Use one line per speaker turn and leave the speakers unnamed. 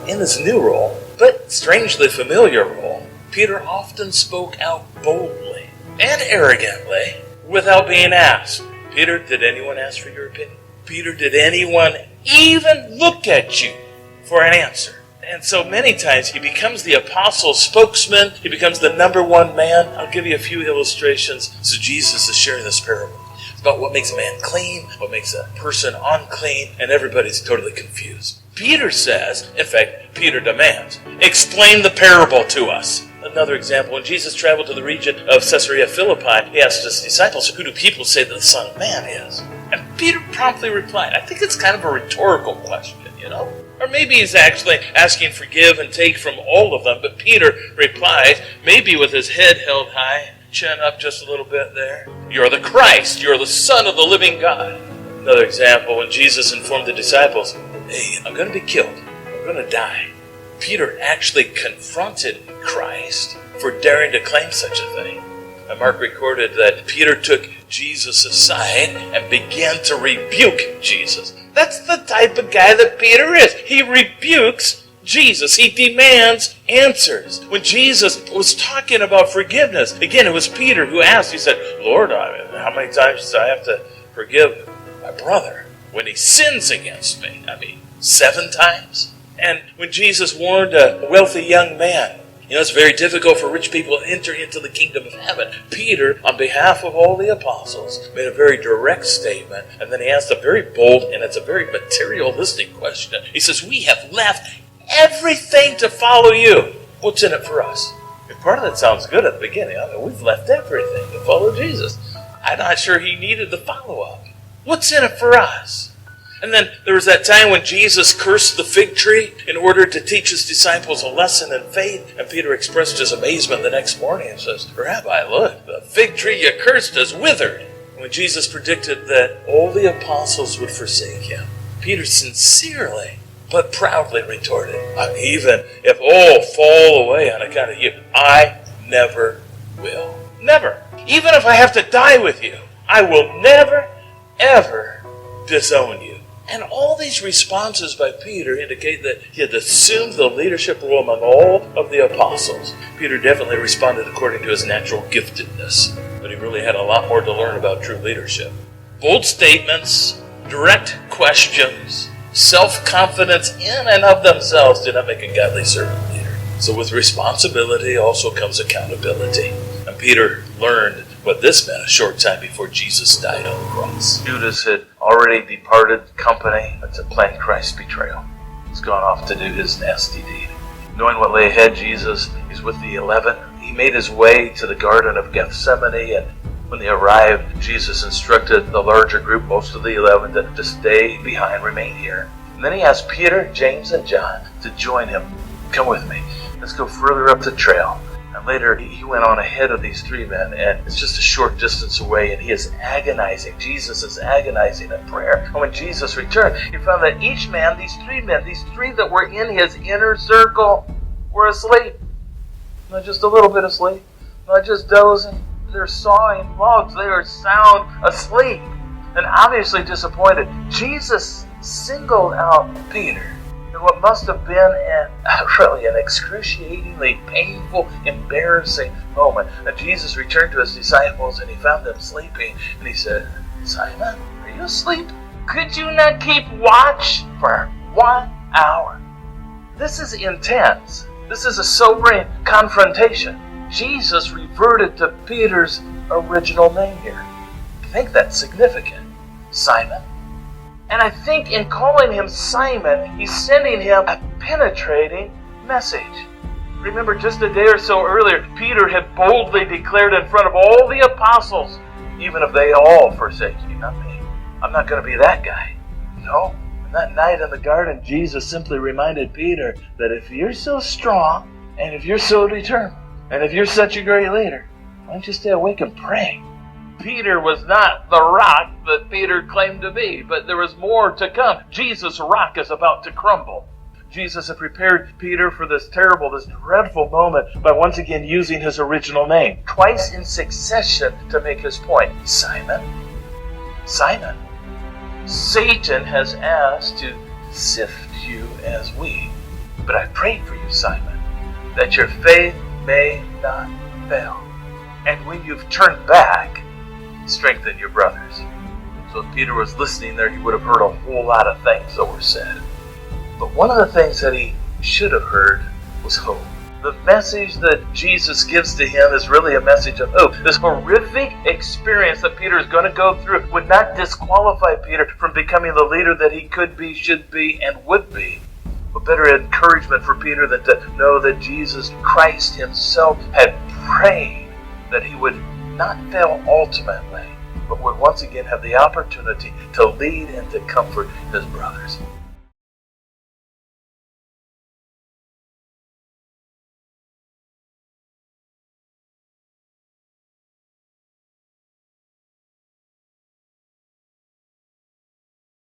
in his new role, but strangely familiar role, Peter often spoke out boldly and arrogantly without being asked. Peter, did anyone ask for your opinion? Peter, did anyone even look at you for an answer? And so many times he becomes the apostle's spokesman. He becomes the number one man. I'll give you a few illustrations. So Jesus is sharing this parable. It's about what makes a man clean, what makes a person unclean, and everybody's totally confused. Peter says, in fact, Peter demands, explain the parable to us. Another example, when Jesus traveled to the region of Caesarea Philippi, he asked his disciples, who do people say that the Son of Man is? And Peter promptly replied, I think it's kind of a rhetorical question, Or maybe he's actually asking for give and take from all of them, but Peter replies, maybe with his head held high, chin up just a little bit there, you're the Christ, you're the Son of the living God. Another example, when Jesus informed the disciples, hey, I'm going to be killed, I'm going to die. Peter actually confronted Christ for daring to claim such a thing. And Mark recorded that Peter took Jesus aside and began to rebuke Jesus. That's the type of guy that Peter is. He rebukes Jesus. He demands answers. When Jesus was talking about forgiveness, again, it was Peter who asked. He said, Lord, how many times do I have to forgive my brother when he sins against me? 7 times? And when Jesus warned a wealthy young man, it's very difficult for rich people to enter into the kingdom of heaven. Peter, on behalf of all the apostles, made a very direct statement, and then he asked a very bold, and it's a very materialistic question. He says, we have left everything to follow you. What's in it for us? And part of that sounds good at the beginning. We've left everything to follow Jesus. I'm not sure he needed the follow-up. What's in it for us? And then there was that time when Jesus cursed the fig tree in order to teach his disciples a lesson in faith. And Peter expressed his amazement the next morning and says, Rabbi, look, the fig tree you cursed is withered. When Jesus predicted that all the apostles would forsake him, Peter sincerely but proudly retorted, even if all fall away on account of you, I never will. Never. Even if I have to die with you, I will never, ever disown you. And all these responses by Peter indicate that he had assumed the leadership role among all of the apostles. Peter definitely responded according to his natural giftedness, but he really had a lot more to learn about true leadership. Bold statements, direct questions, self-confidence in and of themselves do not make a godly servant leader. So with responsibility also comes accountability. And Peter learned what this meant a short time before Jesus died on the cross. Judas had already departed company to plan Christ's betrayal. He's gone off to do his nasty deed. Knowing what lay ahead, Jesus is with the 11. He made his way to the Garden of Gethsemane, and when they arrived, Jesus instructed the larger group, most of the 11, to stay behind, remain here. And then he asked Peter, James, and John to join him. Come with me. Let's go further up the trail. And later, he went on ahead of these 3 men, and it's just a short distance away, and he is agonizing. Jesus is agonizing in prayer. And when Jesus returned, he found that each man, these 3 men, these 3 that were in his inner circle, were asleep. Not just a little bit asleep, not just dozing. They're sawing logs. They are sound asleep, and obviously disappointed. Jesus singled out Peter. And what must have been really an excruciatingly painful, embarrassing moment. And Jesus returned to his disciples and he found them sleeping. And he said, Simon, are you asleep? Could you not keep watch for 1 hour? This is intense. This is a sobering confrontation. Jesus reverted to Peter's original name here. I think that's significant. Simon. And I think in calling him Simon, he's sending him a penetrating message. Remember, just a day or so earlier, Peter had boldly declared in front of all the apostles, even if they all forsake you, not me, I'm not going to be that guy. No. And that night in the garden, Jesus simply reminded Peter that if you're so strong, and if you're so determined, and if you're such a great leader, why don't you stay awake and pray? Peter was not the rock that Peter claimed to be, but there was more to come. Jesus' rock is about to crumble. Jesus had prepared Peter for this terrible, this dreadful moment by once again using his original name, twice in succession to make his point. Simon, Simon, Satan has asked to sift you as wheat. But I pray for you, Simon, that your faith may not fail. And when you've turned back, strengthen your brothers." So if Peter was listening there, he would have heard a whole lot of things that were said. But one of the things that he should have heard was hope. The message that Jesus gives to him is really a message of hope. This horrific experience that Peter is going to go through would not disqualify Peter from becoming the leader that he could be, should be, and would be. What better encouragement for Peter than to know that Jesus Christ himself had prayed that he would not fail ultimately, but would once again have the opportunity to lead and to comfort his brothers.